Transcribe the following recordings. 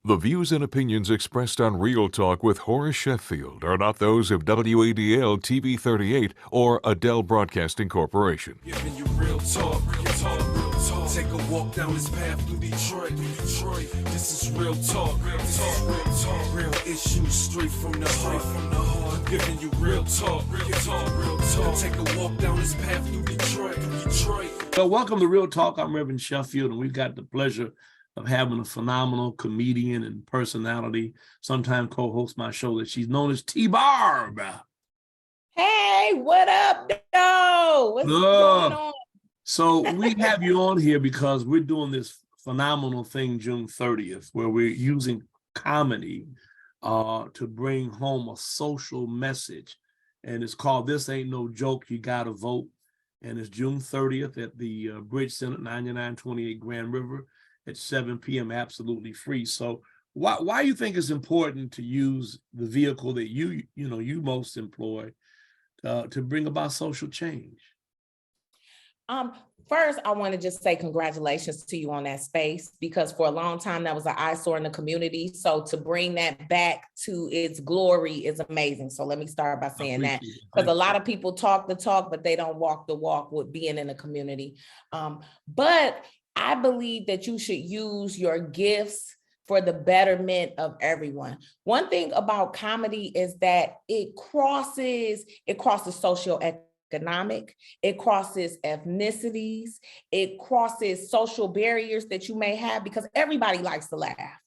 The views and opinions expressed on Real Talk with Horace Sheffield are not those of WADL TV 38 or Adele Broadcasting Corporation. Giving you real talk, real talk, real talk. Take a walk down this path through Detroit, This is real talk, real talk, real talk. Real issues straight from the heart, Giving you real talk, real talk, real talk. Take a walk down this path through Detroit. So welcome to Real Talk. I'm Reverend Sheffield, and we've got the pleasure of having a phenomenal comedian and personality, sometimes co-host my show, that she's known as T-Barb. Hey, what up, though? What's going on? So we have you on here because we're doing this phenomenal thing June 30th, where we're using comedy to bring home a social message. And it's called This Ain't No Joke, You Gotta Vote. And it's June 30th at the Bridge Center, 9928 Grand River at 7 p.m. absolutely free. So why you think it's important to use the vehicle that you most employ to bring about social change? First, I want to just say congratulations to you on that space, because for a long time that was an eyesore in the community. So to bring that back to its glory is amazing. So let me start by saying that, because a lot of people talk the talk, but they don't walk the walk with being in the community. But I believe that you should use your gifts for the betterment of everyone. One thing about comedy is that it crosses socioeconomic, it crosses ethnicities, it crosses social barriers that you may have, because everybody likes to laugh.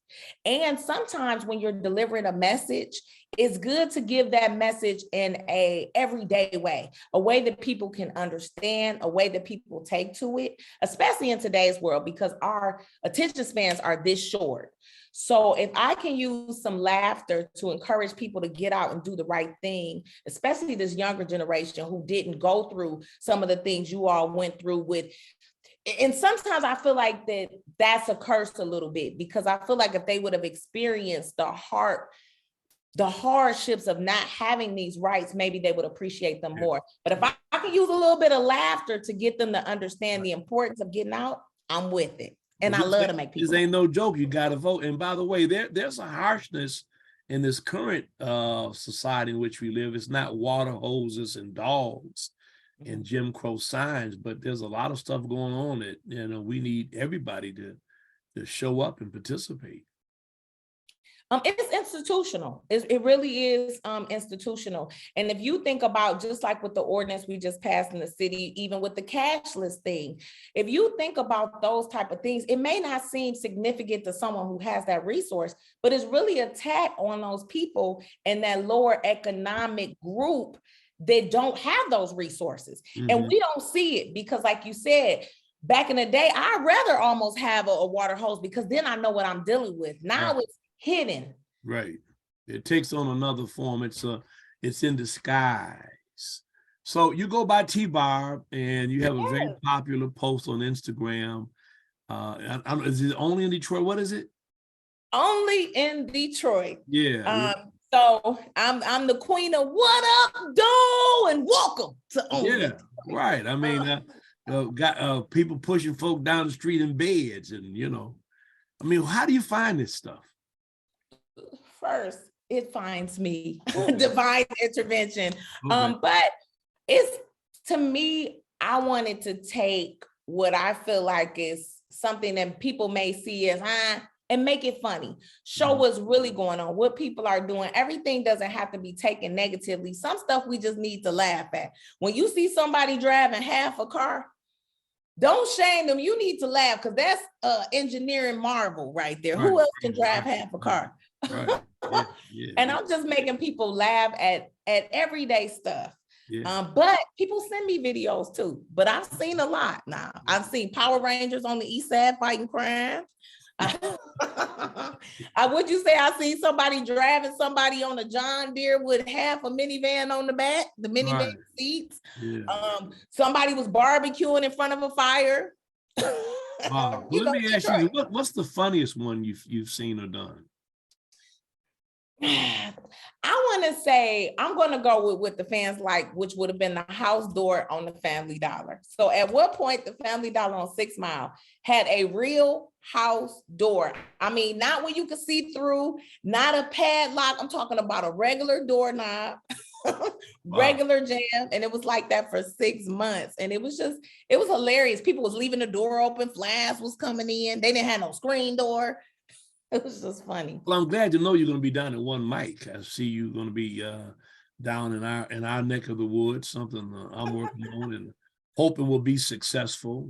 And sometimes when you're delivering a message, it's good to give that message in a everyday way, a way that people can understand, a way that people take to it, especially in today's world, because our attention spans are this short. So if I can use some laughter to encourage people to get out and do the right thing, especially this younger generation who didn't go through some of the things you all went through with. And sometimes I feel like that's a curse a little bit, because I feel like if they would have experienced the hardships of not having these rights, maybe they would appreciate them more. But if I can use a little bit of laughter to get them to understand the importance of getting out, I'm with it. And I love to make people. This ain't no joke. You got to vote. And by the way, there's a harshness in this current society in which we live. It's not water hoses and dogs and Jim Crow signs, but there's a lot of stuff going on that we need everybody to show up and participate. It's institutional. It really is institutional. And if you think about, just like with the ordinance we just passed in the city, even with the cashless thing, if you think about those type of things, it may not seem significant to someone who has that resource, but it's really an attack on those people in that lower economic group that don't have those resources. Mm-hmm. And we don't see it because, like you said, back in the day, I'd rather almost have a water hose, because then I know what I'm dealing with. Now it's hidden. Right. It takes on another form. It's in disguise. So you go by T-Barb, and you have a very popular post on Instagram. Is it only in Detroit? What is it? Only in Detroit. Yeah. So I'm the queen of what up, do, and welcome to Only. Yeah, right. I mean, got people pushing folk down the street in beds, and I mean, how do you find this stuff? First, it finds me, divine intervention. Okay. But it's, to me, I wanted to take what I feel like is something that people may see as and make it funny. Show what's really going on, what people are doing. Everything doesn't have to be taken negatively. Some stuff we just need to laugh at. When you see somebody driving half a car, don't shame them. You need to laugh, because that's engineering marvel right there. Right. Who else can drive half a car? Right. Yeah. And I'm just making people laugh at everyday stuff. Yeah. But people send me videos too. But I've seen a lot now. I've seen Power Rangers on the east side fighting crime. Would you say I see somebody driving somebody on a John Deere with half a minivan on the back, the minivan seats? Yeah. Somebody was barbecuing in front of a fire. Wow. Well, let me ask you, what's the funniest one you've seen or done? I want to say I'm going to go with what the fans like, which would have been the house door on the Family Dollar. So at what point the Family Dollar on 6 Mile had a real house door? I mean, not when you could see through, not a padlock. I'm talking about a regular doorknob, regular jam. And it was like that for 6 months. And it was hilarious. People was leaving the door open. Flash was coming in. They didn't have no screen door. It was just funny. Well, I'm glad to know you're going to be down at One Mic. I see you're going to be down in our neck of the woods, something I'm working on and hoping will be successful.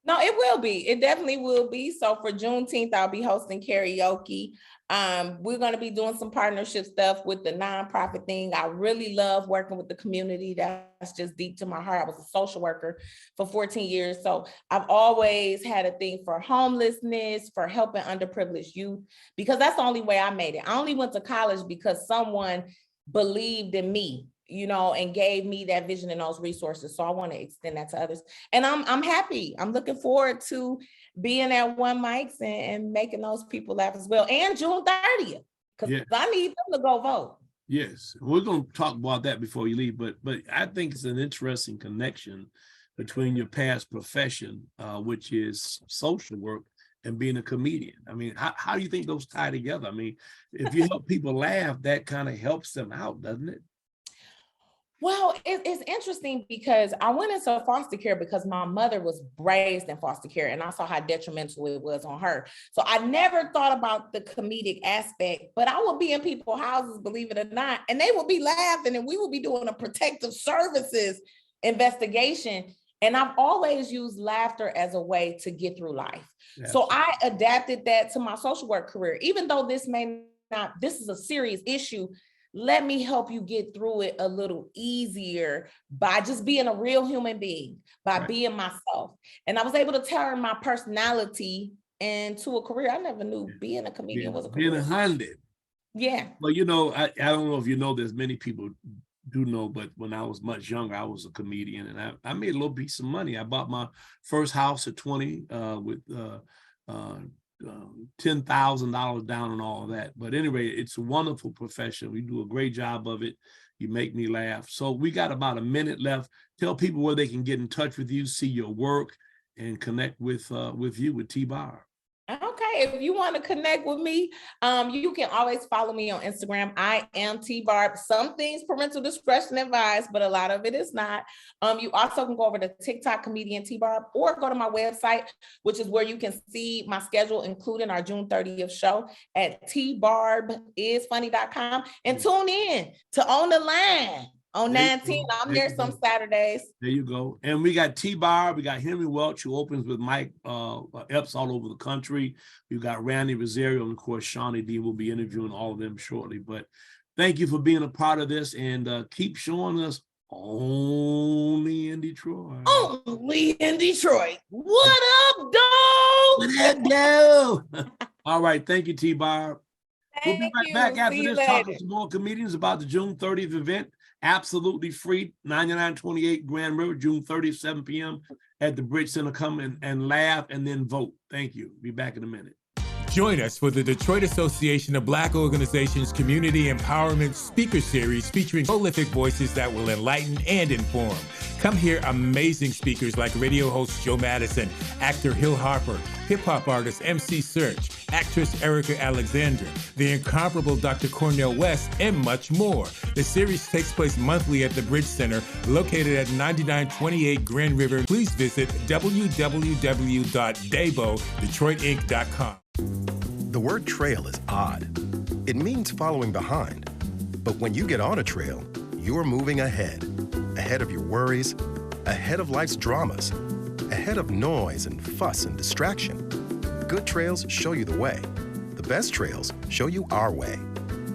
No, it will be. It definitely will be. So for Juneteenth, I'll be hosting karaoke. We're going to be doing some partnership stuff with the nonprofit thing. I really love working with the community. That's just deep to my heart. I was a social worker for 14 years. So I've always had a thing for homelessness, for helping underprivileged youth, because that's the only way I made it. I only went to college because someone believed in me, and gave me that vision and those resources. So I want to extend that to others. And I'm happy. I'm looking forward to being at One Mics and making those people laugh as well. And June 30th, because I need them to go vote. Yes, we're going to talk about that before you leave, but I think it's an interesting connection between your past profession, which is social work, and being a comedian. I mean, how do you think those tie together? I mean, if you help people laugh, that kind of helps them out, doesn't it? Well, it's interesting because I went into foster care because my mother was raised in foster care and I saw how detrimental it was on her. So I never thought about the comedic aspect, but I would be in people's houses, believe it or not, and they would be laughing and we would be doing a protective services investigation. And I've always used laughter as a way to get through life. Yes. So I adapted that to my social work career, even though this is a serious issue. Let me help you get through it a little easier by just being a real human being, by being myself. And I was able to turn my personality into a career. I never knew being a comedian was a career. Being a hundred. Yeah. Well, I don't know if you know this, many people do know, but when I was much younger, I was a comedian and I made a little piece of money. I bought my first house at 20 with $10,000 down and all of that. But anyway, it's a wonderful profession. We do a great job of it. You make me laugh. So we got about a minute left. Tell people where they can get in touch with you, see your work, and connect with you, with T-Bar. Okay, if you want to connect with me, you can always follow me on Instagram. I am T-Barb. Some things parental discretion advised, but a lot of it is not. You also can go over to TikTok comedian T-Barb or go to my website, which is where you can see my schedule, including our June 30th show at tbarbisfunny.com, and tune in to On the Line. On 19, I'm there some Saturdays. There you go. And we got T-Bar, we got Henry Welch, who opens with Mike Epps all over the country. We've got Randy Rosario, and of course, Shawnee D will be interviewing all of them shortly. But thank you for being a part of this, and keep showing us only in Detroit. Only in Detroit. What up, dog? What up, dog? All right, thank you, T-Bar. We'll be right back after this, talking to more comedians about the June 30th event. Absolutely free, 9928 Grand River, June 30th, 7 p.m. at the Bridge Center. Come and laugh and then vote. Thank you. Be back in a minute. Join us for the Detroit Association of Black Organizations Community Empowerment Speaker Series featuring prolific voices that will enlighten and inform. Come hear amazing speakers like radio host Joe Madison, actor Hill Harper, hip-hop artist MC Search, actress Erica Alexander, the incomparable Dr. Cornel West, and much more. The series takes place monthly at the Bridge Center, located at 9928 Grand River. Please visit www.debodetroitinc.com. The word trail is odd. It means following behind. But when you get on a trail, you're moving ahead. Ahead of your worries, ahead of life's dramas, ahead of noise and fuss and distraction. Good trails show you the way. The best trails show you our way.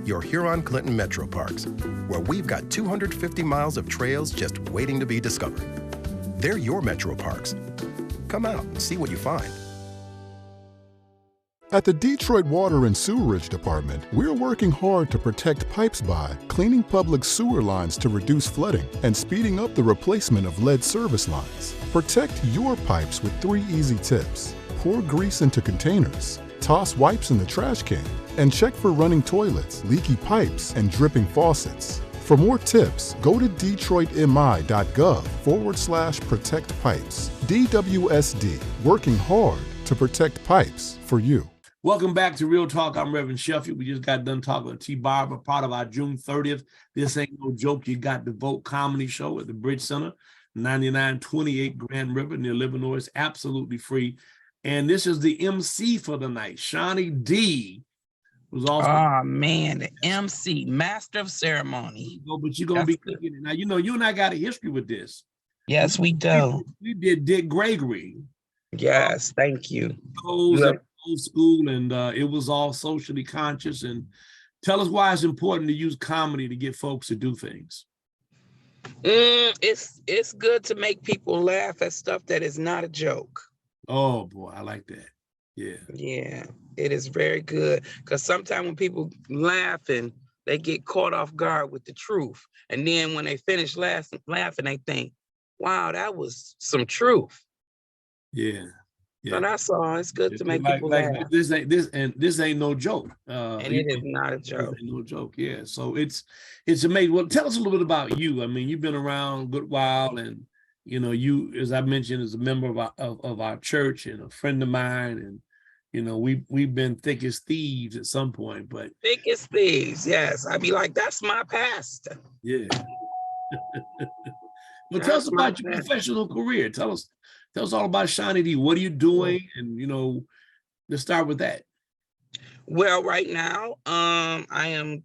Your Huron-Clinton Metro Parks, where we've got 250 miles of trails just waiting to be discovered. They're your Metro Parks. Come out and see what you find. At the Detroit Water and Sewerage Department, we're working hard to protect pipes by cleaning public sewer lines to reduce flooding and speeding up the replacement of lead service lines. Protect your pipes with 3 easy tips. Pour grease into containers. Toss wipes in the trash can. And check for running toilets, leaky pipes, and dripping faucets. For more tips, go to detroitmi.gov/protect pipes. DWSD, working hard to protect pipes for you. Welcome back to Real Talk. I'm Reverend Sheffield. We just got done talking to T. Barber, part of our June 30th. This Ain't No Joke, You Got to Vote comedy show at the Bridge Center, 9928 Grand River near Livernois. It's absolutely free. And this is the MC for the night, Shawnee D. Was also. Oh man, the MC, Master of Ceremony. But you're gonna be thinking it. Now, you know, you and I got a history with this. Yes, we do. We did Dick Gregory. Yes, thank you. Old school, and it was all socially conscious. And tell us why it's important to use comedy to get folks to do things. It's good to make people laugh at stuff that is not a joke. Oh boy, I like that. Yeah, it is very good, because sometimes when people laughing, they get caught off guard with the truth, and then when they finish laughing, they think, "Wow, that was some truth." Yeah. So that's all. It's good to make people laugh. This ain't no joke. And it is not a joke. This ain't no joke. Yeah. So it's amazing. Well, tell us a little bit about you. I mean, you've been around a good while, and you know, you, as I mentioned, as a member of our church and a friend of mine, and you know, we've been thick as thieves at some point, but thick as thieves. Yes, I'd be like, that's my pastor. Yeah. Well, tell us about your professional career. Tell us all about Shawnee D. What are you doing? And you know, let's start with that. Well, right now, I am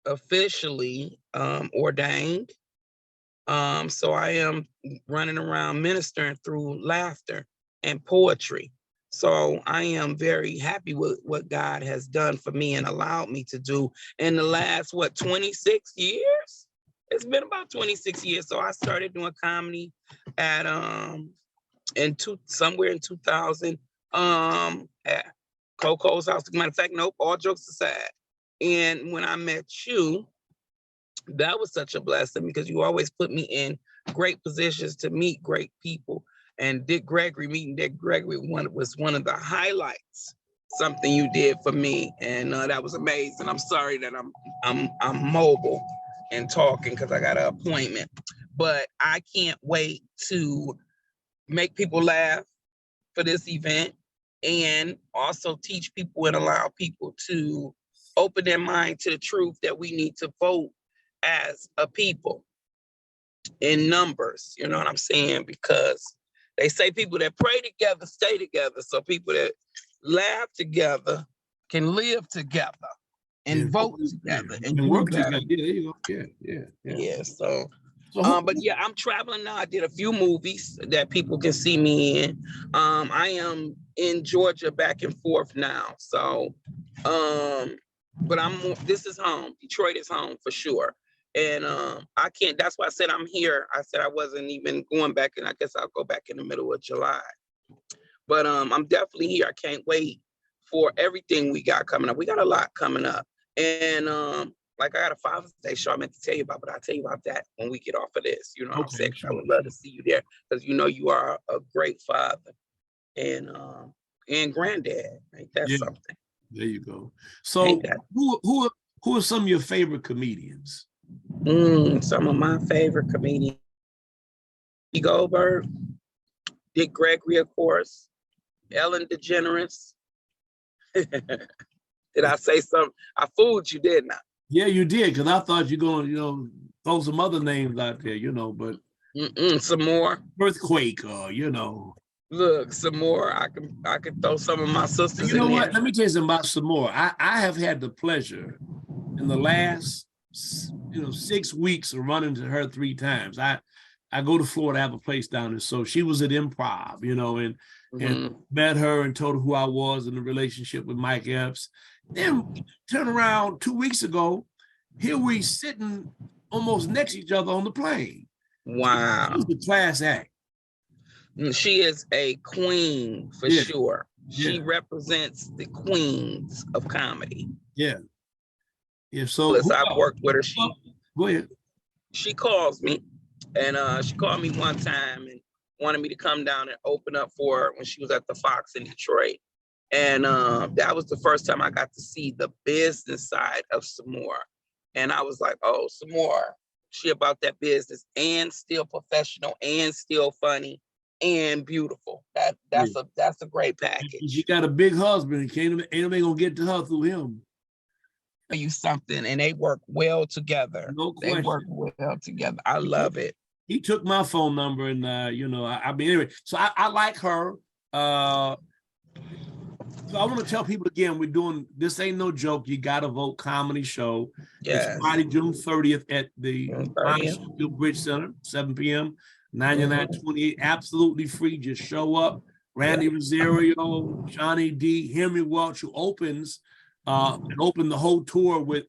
officially ordained. So I am running around ministering through laughter and poetry. So I am very happy with what God has done for me and allowed me to do in the last, 26 years? It's been about 26 years. So I started doing comedy at somewhere in 2000 at Coco's house. Matter of fact, nope, all jokes aside. And when I met you, that was such a blessing, because you always put me in great positions to meet great people. And meeting Dick Gregory was one of the highlights, something you did for me. And that was amazing. I'm sorry that I'm mobile and talking because I got an appointment, but I can't wait to make people laugh for this event, and also teach people and allow people to open their mind to the truth that we need to vote as a people in numbers. You know what I'm saying? Because they say people that pray together stay together. So people that laugh together can live together and vote together and work together. Yeah, there you go. Yeah. But yeah, I'm traveling now. I did a few movies that people can see me in. I am in Georgia back and forth now. So, but this is home. Detroit is home for sure. And I can't, that's why I said I'm here. I said I wasn't even going back, and I guess I'll go back in the middle of July. But I'm definitely here. I can't wait for everything we got coming up. We got a lot coming up. And like I got a Father's Day show I meant to tell you about, but I'll tell you about that when we get off of this. You know what I'm saying? I would love to see you there, because you know you are a great father and granddad. Ain't that something? There you go. So who are some of your favorite comedians? Some of my favorite comedians: Goldberg, Dick Gregory, of course, Ellen DeGeneres. Did I say something? I fooled you, didn't I? Yeah, you did, because I thought you're going to, throw some other names out there, but some more. Earthquake, Look, some more. I can throw some of my sisters. You know what? Let me tell you something about some more. I have had the pleasure in the last 6 weeks of running to her 3 times. I go to Florida, I have a place down there. So she was at Improv, and met her and told her who I was in the relationship with Mike Epps. Then turn around 2 weeks ago, here we sitting almost next to each other on the plane. Wow. She's the class act. She is a queen for sure. She represents the queens of comedy. Yeah. So I've worked with her. Go ahead. She calls me, and she called me one time and wanted me to come down and open up for her when she was at the Fox in Detroit. And that was the first time I got to see the business side of Samora. And I was like, oh, Samora, she about that business and still professional and still funny and beautiful. That's a great package. She got a big husband. Ain't nobody gonna get to her through him. You something, and they work well together. No question. They work well together. I love it. He took my phone number, and I mean, anyway. So I like her. So I want to tell people again, we're doing this. Ain't no joke. You got to vote comedy show. Yes. It's Friday, June 30th at the Sheffield Bridge Center, 7 p.m. 9928, absolutely free. Just show up. Randy Rosario, Johnny D, Henry Welch, who opens and opened the whole tour with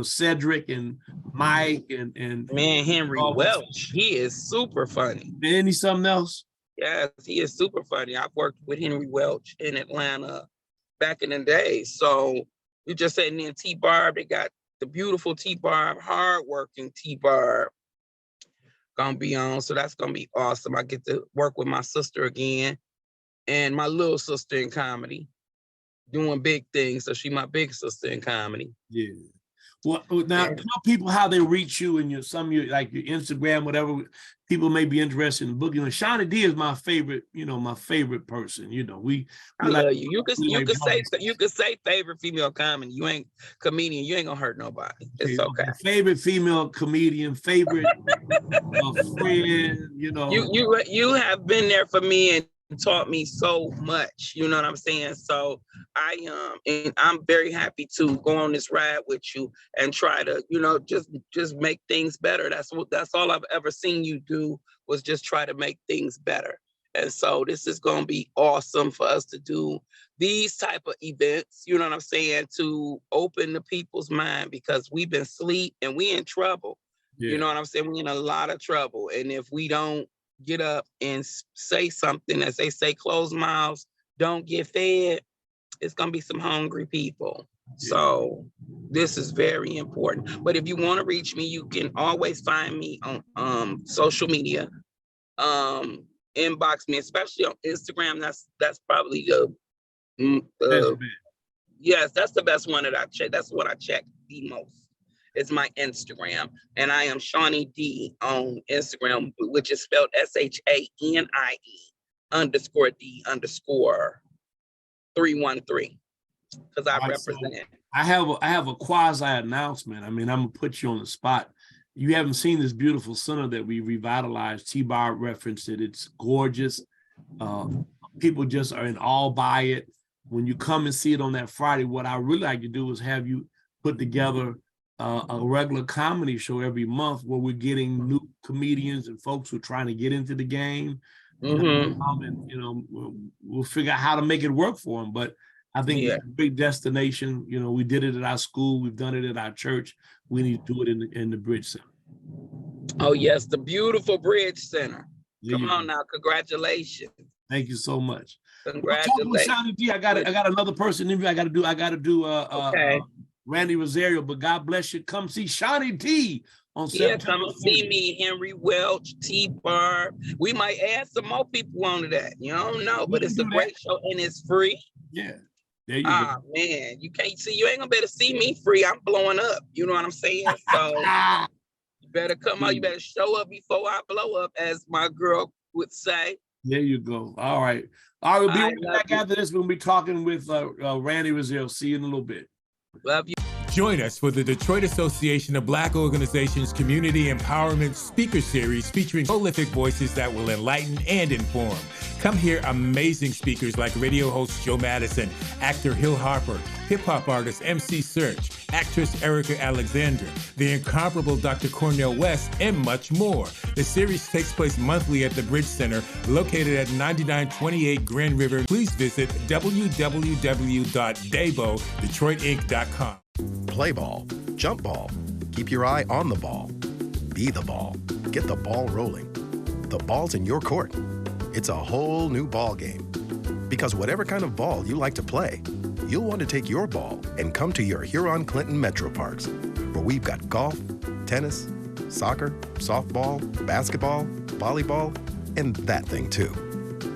Cedric and Mike and man, Henry Welch. He is super funny. And he's something else. Yes, he is super funny. I've worked with Henry Welch in Atlanta back in the day. So you just said, and then T-Barb, they got the beautiful T-Barb, hardworking T-Barb gonna be on. So that's gonna be awesome. I get to work with my sister again and my little sister in comedy, doing big things. So she my big sister in comedy. Yeah. Well, now tell people how they reach you and your Instagram, whatever people may be interested in booking. And Shawnee D is my favorite, my favorite person. I love you. You could say favorite female comedy. You ain't comedian. You ain't gonna hurt nobody. It's okay. Favorite female comedian. Favorite friend. You have been there for me and taught me so much. You know what I'm saying? So and I'm very happy to go on this ride with you and try to, just make things better. That's all I've ever seen you do, was just try to make things better. And so this is going to be awesome for us to do these type of events, you know what I'm saying, to open the people's mind, because we've been asleep and we in trouble. Yeah. You know what I'm saying? We're in a lot of trouble. And if we don't get up and say something, as they say, closed mouths don't get fed, it's going to be some hungry people. So this is very important. But if you want to reach me, you can always find me on social media. Inbox me, especially on Instagram. That's probably yes, that's the best one that I check. That's what I check the most. It's my Instagram, and I am Shawnee D on Instagram, which is spelled SHANIE_D_313, because I represent it. I have a quasi announcement. I mean, I'm gonna put you on the spot. You haven't seen this beautiful center that we revitalized. T-Bar referenced it. It's gorgeous. People just are in awe by it. When you come and see it on that Friday, what I really like to do is have you put together a regular comedy show every month, where we're getting new comedians and folks who are trying to get into the game. Mm-hmm. And we'll figure out how to make it work for them. But I think it's a big destination. We did it at our school. We've done it at our church. We need to do it in the Bridge Center. Oh yes, the beautiful Bridge Center. Come on now, congratulations. Thank you so much. Congratulations. Shawnee D, I got another person in here. I got to do Randy Rosario, but God bless you. Come see Shawnee D on September. Come see me, Henry Welch, T-Bar. We might add some more people onto that. You don't know, but it's a great show and it's free. Yeah. There you go. Man, you ain't gonna be able to see me free. I'm blowing up. You know what I'm saying? So you better come out. You better show up before I blow up, as my girl would say. There you go. All right. We'll be right back after this. We'll be talking with Randy Rosario. See you in a little bit. Love you. Join us for the Detroit Association of Black Organizations Community Empowerment Speaker Series, featuring prolific voices that will enlighten and inform. Come hear amazing speakers like radio host Joe Madison, actor Hill Harper, hip-hop artist MC Search, actress Erica Alexander, the incomparable Dr. Cornel West, and much more. The series takes place monthly at the Bridge Center, located at 9928 Grand River. Please visit www.debodetroitinc.com. Play ball, jump ball, keep your eye on the ball. Be the ball, get the ball rolling. The ball's in your court. It's a whole new ball game. Because whatever kind of ball you like to play, you'll want to take your ball and come to your Huron-Clinton Metro Parks, where we've got golf, tennis, soccer, softball, basketball, volleyball, and that thing too.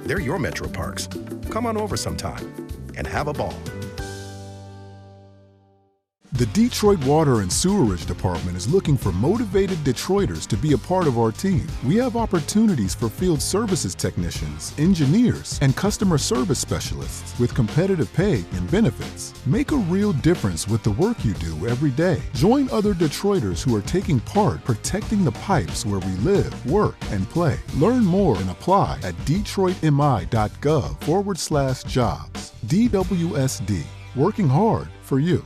They're your Metro Parks. Come on over sometime and have a ball. The Detroit Water and Sewerage Department is looking for motivated Detroiters to be a part of our team. We have opportunities for field services technicians, engineers, and customer service specialists with competitive pay and benefits. Make a real difference with the work you do every day. Join other Detroiters who are taking part protecting the pipes where we live, work, and play. Learn more and apply at detroitmi.gov/jobs. DWSD, working hard for you.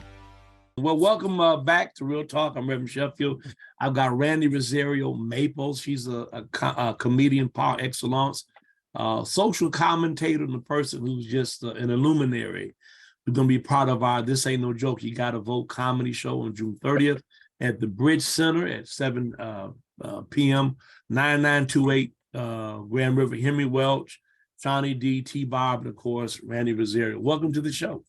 Well, welcome back to Real Talk. I'm Reverend Sheffield. I've got Randy Rosario Maples. She's a comedian par excellence, social commentator, and a person who's just an illuminary. We're going to be part of our This Ain't No Joke, You Gotta Vote comedy show on June 30th at the Bridge Center at 7 p.m. 9928 Grand River. Henry Welch, Johnny D, T. Bob, and of course, Randy Rosario. Welcome to the show.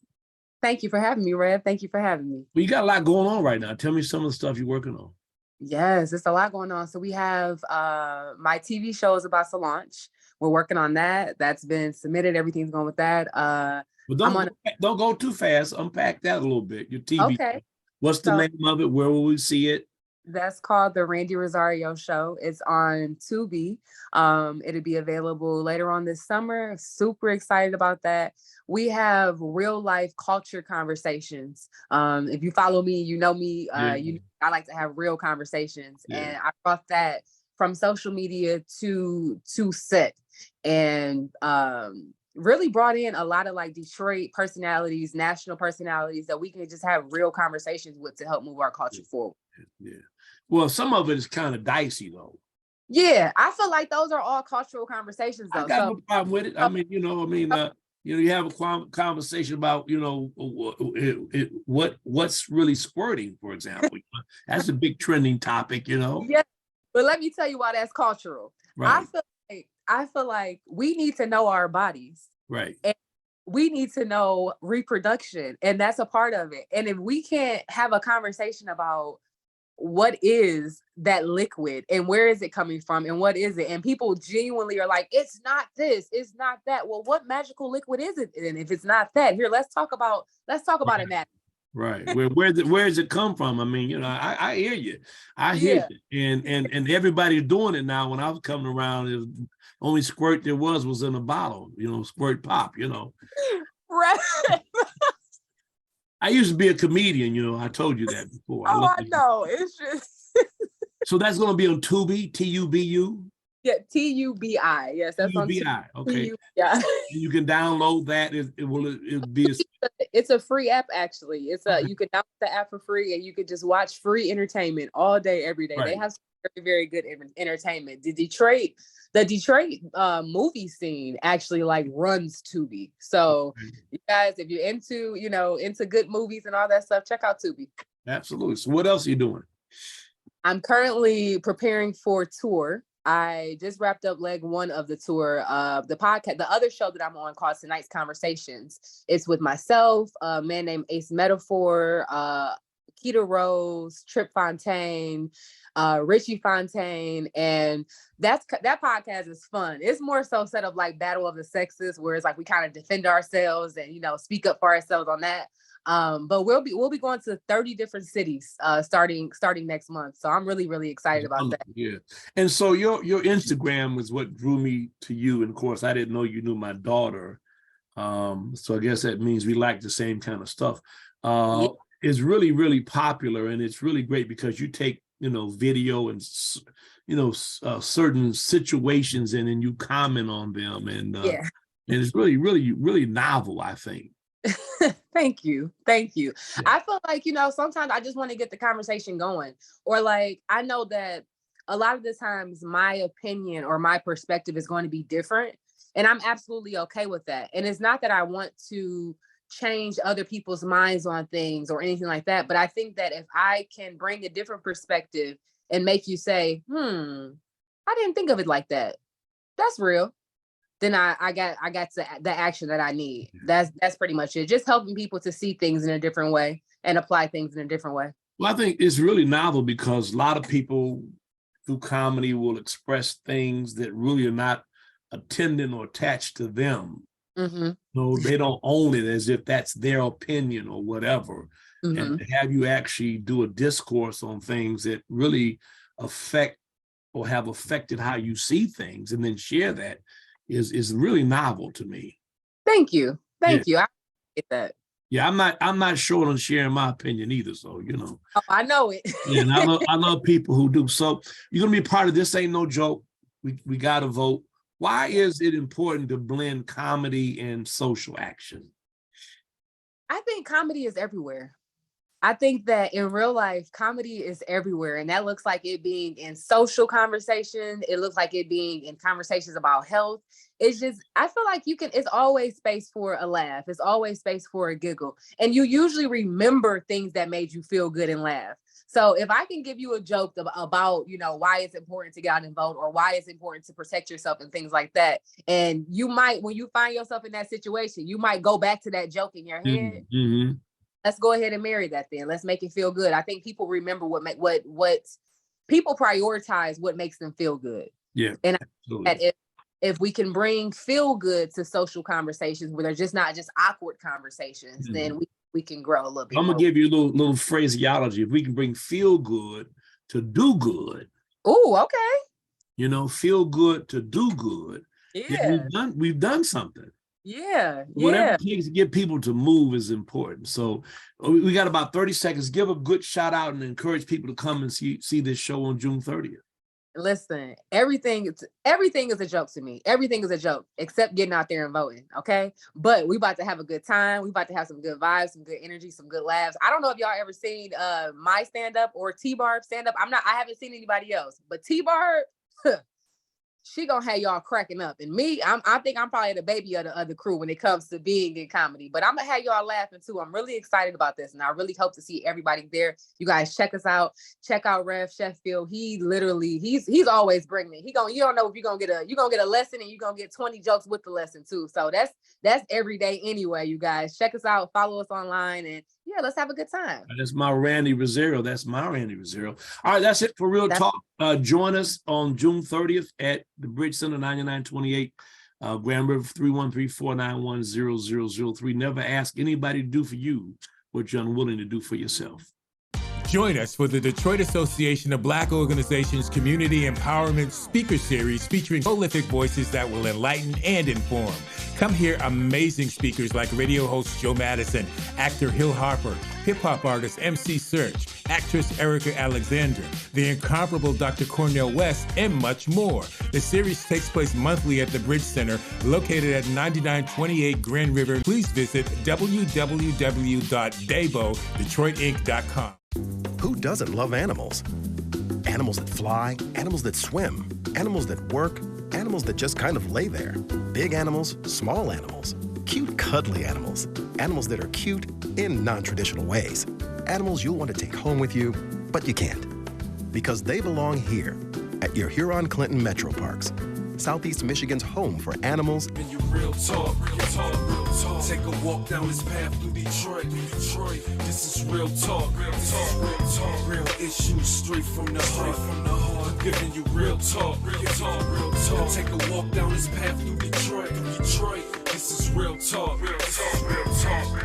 Thank you for having me, Rev. Thank you for having me. Well, you got a lot going on right now. Tell me some of the stuff you're working on. Yes, it's a lot going on. So we have my TV show is about Solange. We're working on that. That's been submitted. Everything's going with that. But don't go too fast. Unpack that a little bit. Your TV. Okay. What's the name of it? Where will we see it? That's called The Randy Rosario Show. It's on Tubi. It'll be available later on this summer. Super excited about that. We have real life culture conversations. If you follow me, you know me. I like to have real conversations, and I brought that from social media to set, and really brought in a lot of like Detroit personalities, national personalities that we can just have real conversations with to help move our culture forward. Yeah. Well, some of it is kind of dicey though. Yeah, I feel like those are all cultural conversations though. I got no problem with it. I mean, you have a conversation about, what's really squirting, for example. That's a big trending topic, Yeah, but let me tell you why that's cultural. Right. I feel like we need to know our bodies. Right. And we need to know reproduction, and that's a part of it. And if we can't have a conversation about what is that liquid and where is it coming from and what is it, and people genuinely are like, it's not this, it's not that. Well, what magical liquid is it? And if it's not that, here, let's talk about it, Matt. Right. Where does it come from? I mean, I hear you. I hear you. And everybody's doing it now. When I was coming around, the only squirt there was in a bottle, squirt pop, Right. I used to be a comedian, I told you that before. Oh, I know. It's just So that's going to be on Tubi, Tubu? Yeah, Tubi. Yes, that's on Tubi. Okay. Yeah. You can download that. It's a free app, actually. You can download the app for free, and you can just watch free entertainment all day, every day. Right. They have very, very good entertainment. The Detroit movie scene actually runs Tubi. So you guys, if you're into good movies and all that stuff, check out Tubi. Absolutely. So what else are you doing? I'm currently preparing for a tour. I just wrapped up leg one of the tour. The podcast, the other show that I'm on called Tonight's Conversations. It's with myself, a man named Ace Metaphor, Keita Rose, Trip Fontaine, Richie Fontaine, and that podcast is fun. It's more so set up like Battle of the Sexes, where it's like we kind of defend ourselves and speak up for ourselves on that. But we'll be going to 30 different cities starting next month. So I'm really, really excited about that. Yeah. And so your Instagram was what drew me to you. And of course, I didn't know you knew my daughter. So I guess that means we like the same kind of stuff. It's really, really popular, and it's really great because you take, video and, certain situations and then you comment on them. And it's really, really, really novel, I think. Thank you. Yeah. I feel like, sometimes I just want to get the conversation going, or I know that a lot of the times my opinion or my perspective is going to be different, and I'm absolutely okay with that. And it's not that I want to change other people's minds on things or anything like that, but I think that if I can bring a different perspective and make you say, I didn't think of it like that, that's real, then I got the action that I need. That's pretty much it. Just helping people to see things in a different way and apply things in a different way. Well, I think it's really novel because a lot of people through comedy will express things that really are not attendant or attached to them. Mm-hmm. No, they don't own it as if that's their opinion or whatever. Mm-hmm. And to have you actually do a discourse on things that really affect or have affected how you see things and then share that is really novel to me. Thank you. Thank you. I get that. Yeah, I'm not short on sharing my opinion either. So, you know. Oh, I know it. Yeah, and I love people who do. So you're gonna be part of this. Ain't no joke. We gotta vote. Why is it important to blend comedy and social action? I think comedy is everywhere. I think that in real life, comedy is everywhere. And that looks like it being in social conversation. It looks like it being in conversations about health. It's just, I feel like it's always space for a laugh. It's always space for a giggle. And you usually remember things that made you feel good and laugh. So if I can give you a joke about, you know, why it's important to get out and vote or why it's important to protect yourself and things like that. And you might, when you find yourself in that situation, you might go back to that joke in your head. Mm-hmm. Let's go ahead and marry that then. Let's make it feel good. I think people remember what people prioritize what makes them feel good. Yeah. And if we can bring feel good to social conversations where they're just not just awkward conversations, then we can grow a little bit. I'm gonna give you a little phraseology. If we can bring feel good to do good. Oh, okay. You know, feel good to do good. Yeah. We've done something. Yeah. Whatever it takes to get people to move is important. So we got about 30 seconds. Give a good shout out and encourage people to come and see this show on June 30th. Listen, everything is a joke to me. Everything is a joke except getting out there and voting. Okay. But we about to have a good time. We about to have some good vibes, some good energy, some good laughs. I don't know if y'all ever seen my stand-up or T-Barb stand-up. I haven't seen anybody else, but T-Barb, she gonna have y'all cracking up. And me, I think I'm probably the baby of the crew when it comes to being in comedy. But I'm gonna have y'all laughing too. I'm really excited about this, and I really hope to see everybody there. You guys check us out. Check out Rev Sheffield. He literally, he's always bringing it. You don't know if you're gonna get a lesson, and you're gonna get 20 jokes with the lesson too. So that's every day anyway. You guys check us out, follow us online, and yeah, let's have a good time. That's my Randy Rosario. All right, that's it for Real Talk. Join us on June 30th at the Bridge Center, 9928 Grand River, 313-491-0003. Never ask anybody to do for you what you're unwilling to do for yourself. Join us for the Detroit Association of Black Organizations Community Empowerment Speaker Series featuring prolific voices that will enlighten and inform. Come hear amazing speakers like radio host Joe Madison, actor Hill Harper, hip-hop artist MC Search, actress Erica Alexander, the incomparable Dr. Cornel West, and much more. The series takes place monthly at the Bridge Center, located at 9928 Grand River. Please visit www.debodetroitinc.com. Who doesn't love animals? Animals that fly, animals that swim, animals that work, animals that just kind of lay there. Big animals, small animals, cute, cuddly animals, animals that are cute in non-traditional ways. Animals you'll want to take home with you, but you can't. Because they belong here at your Huron-Clinton Metro Parks. Southeast Michigan's home for animals. And you real talk, real talk, real talk. Take a walk down this path through Detroit, This is real talk, real talk, real talk. Real issues straight from the heart, Giving you real talk, real talk, real talk. Take a walk down this path through Detroit, This is real talk, real talk, real talk.